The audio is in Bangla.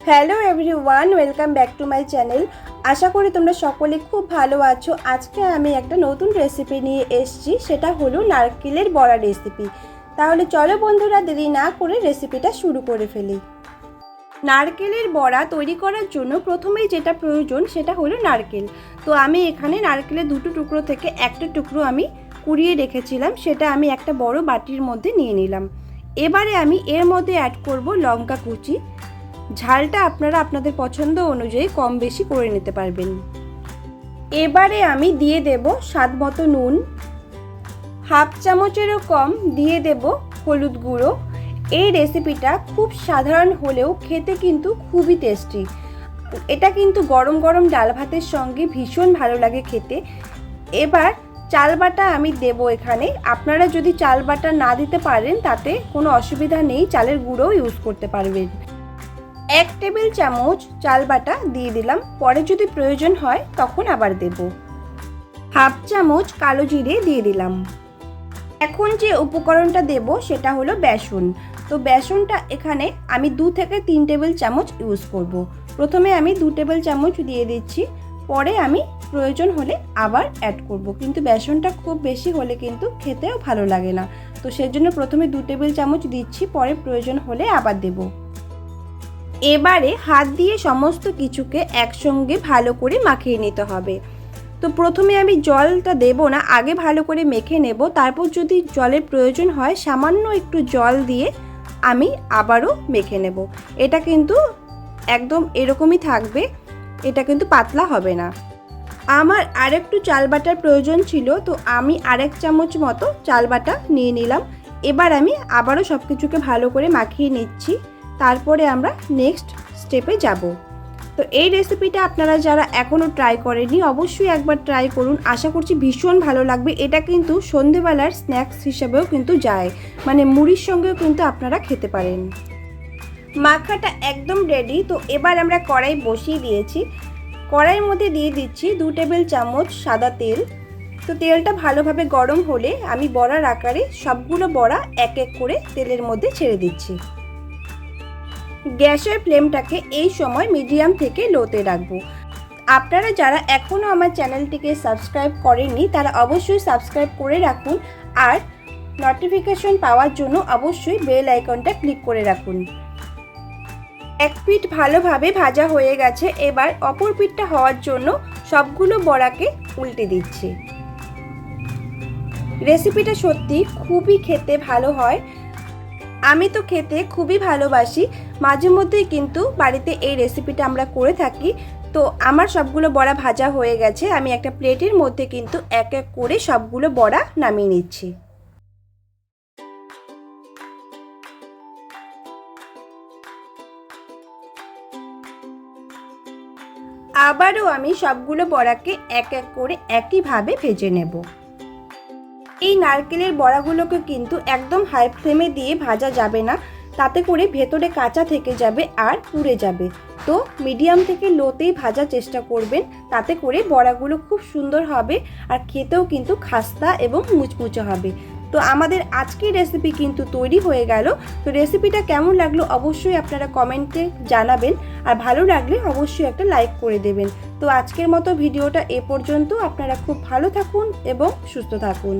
Hello everyone, welcome back to my channel. আশা করি তোমরা সকলে খুব ভালো আছো। আজকে আমি একটা নতুন রেসিপি নিয়ে এসেছি, সেটা হলো নারকেলের বড়া রেসিপি। তাহলে চলো বন্ধুরা, দেরি না করে রেসিপিটা শুরু করে ফেলি। নারকেলের বড়া তৈরি করার জন্য প্রথমেই যেটা প্রয়োজন সেটা হলো নারকেল। তো আমি এখানে নারকেলের দুটো টুকরো থেকে একটা টুকরো আমি কুড়িয়ে রেখেছিলাম, সেটা আমি একটা বড় বাটির মধ্যে নিয়ে নিলাম। এবারে আমি এর মধ্যে অ্যাড করব লঙ্কা কুচি। ঝালটা আপনারা আপনাদের পছন্দ অনুযায়ী কম বেশি করে নিতে পারবেন। এবারে আমি দিয়ে দেব স্বাদ মতো নুন, হাফ চামচেরও কম দিয়ে দেব হলুদ গুঁড়ো। এই রেসিপিটা খুব সাধারণ হলেও খেতে কিন্তু খুবই টেস্টি। এটা কিন্তু গরম গরম ডাল ভাতের সঙ্গে ভীষণ ভালো লাগে খেতে। এবার চাল বাটা আমি দেব এখানে। আপনারা যদি চাল বাটা না দিতে পারেন তাতে কোনো অসুবিধা নেই, চালের গুঁড়োও ইউজ করতে পারবেন। 1 টেবিল চামচ চাল বাটা দিয়ে দিলাম, পরে যদি প্রয়োজন হয় তখন আবার দেব। হাফ চামচ কালো জিরে দিয়ে দিলাম। এখন যে উপকরণটা দেব সেটা হলো বেসন। তো বেসনটা এখানে আমি 2 থেকে 3 টেবিল চামচ ইউজ করব। প্রথমে আমি 2 টেবিল চামচ দিয়ে দিচ্ছি, পরে আমি প্রয়োজন হলে আবার অ্যাড করব। কিন্তু বেসনটা খুব বেশি হলে কিন্তু খেতেও ভালো লাগে না, তো সেজন্য প্রথমে 2 টেবিল চামচ দিচ্ছি, পরে প্রয়োজন হলে আবার দেব। এবারে হাত দিয়ে সমস্ত কিছুকে একসঙ্গে ভালো করে মাখিয়ে নিতে হবে। তো প্রথমে আমি জলটা দেব না, আগে ভালো করে মেখে নেব, তারপর যদি জলের প্রয়োজন হয় সামান্য একটু জল দিয়ে আমি আবারও মেখে নেব। এটা কিন্তু একদম এরকমই থাকবে, এটা কিন্তু পাতলা হবে না। আমার আরেকটু চাল বাটার প্রয়োজন ছিল, তো আমি আরেক চামচ মতো চাল বাটা নিয়ে নিলাম। এবার আমি আবারও সব কিছুকে ভালো করে মাখিয়ে নিচ্ছি, তারপরে আমরা নেক্সট স্টেপে যাব। তো এই রেসিপিটা আপনারা যারা এখনও ট্রাই করেননি অবশ্যই একবার ট্রাই করুন, আশা করছি ভীষণ ভালো লাগবে। এটা কিন্তু সন্ধেবেলার স্ন্যাক্স হিসেবেও কিন্তু যায়, মানে মুড়ির সঙ্গেও কিন্তু আপনারা খেতে পারেন। মাখাটা একদম রেডি। তো এবার আমরা কড়াই বসিয়ে দিয়েছি, কড়াইয়ের মধ্যে দিয়ে দিচ্ছি 2 টেবিল চামচ সাদা তেল। তো তেলটা ভালোভাবে গরম হলে আমি বড়ার আকারে সবগুলো বড়া এক এক করে তেলের মধ্যে ছেড়ে দিচ্ছি। গ্যাসের ফ্লেমটাকে এই সময় মিডিয়াম থেকে লোতে রাখবো। আপনারা যারা এখনও আমার চ্যানেলটিকে সাবস্ক্রাইব করেননি তারা অবশ্যই সাবস্ক্রাইব করে রাখুন, আর নোটিফিকেশন পাওয়ার জন্য অবশ্যই বেল আইকনটা ক্লিক করে রাখুন। এক পিঠ ভালোভাবে ভাজা হয়ে গেছে, এবার অপর পিঠটা হওয়ার জন্য সবগুলো বড়াকে উল্টে দিচ্ছি। রেসিপিটা সত্যি খুবই খেতে ভালো হয়, আমি তো খেতে খুবই ভালোবাসি। মাঝে মধ্যেই কিন্তু বাড়িতে এই রেসিপিটা আমরা করে থাকি। তো আমার সবগুলো বড়া ভাজা হয়ে গেছে, আমি একটা প্লেটের মধ্যে কিন্তু এক এক করে সবগুলো বড়া নামিয়ে নিচ্ছি। আবারও আমি সবগুলো বড়াকে এক এক করে একইভাবে ভেজে নেব। এই নারকেলের বড়াগুলোকে কিন্তু একদম হাই ফ্লেমে দিয়ে ভাজা যাবে না, তাতে করে ভেতরে কাঁচা থেকে যাবে আর পুড়ে যাবে। তো মিডিয়াম থেকে লোতেই ভাজার চেষ্টা করবেন, তাতে করে বড়াগুলো খুব সুন্দর হবে আর খেতেও কিন্তু খাস্তা এবং মুচমুচে হবে। তো আমাদের আজকের রেসিপি কিন্তু তৈরি হয়ে গেল। তো রেসিপিটা কেমন লাগলো অবশ্যই আপনারা কমেন্টে জানাবেন, আর ভালো লাগলে অবশ্যই একটা লাইক করে দেবেন। তো আজকের মতো ভিডিওটা এ পর্যন্ত। আপনারা খুব ভালো থাকুন এবং সুস্থ থাকুন।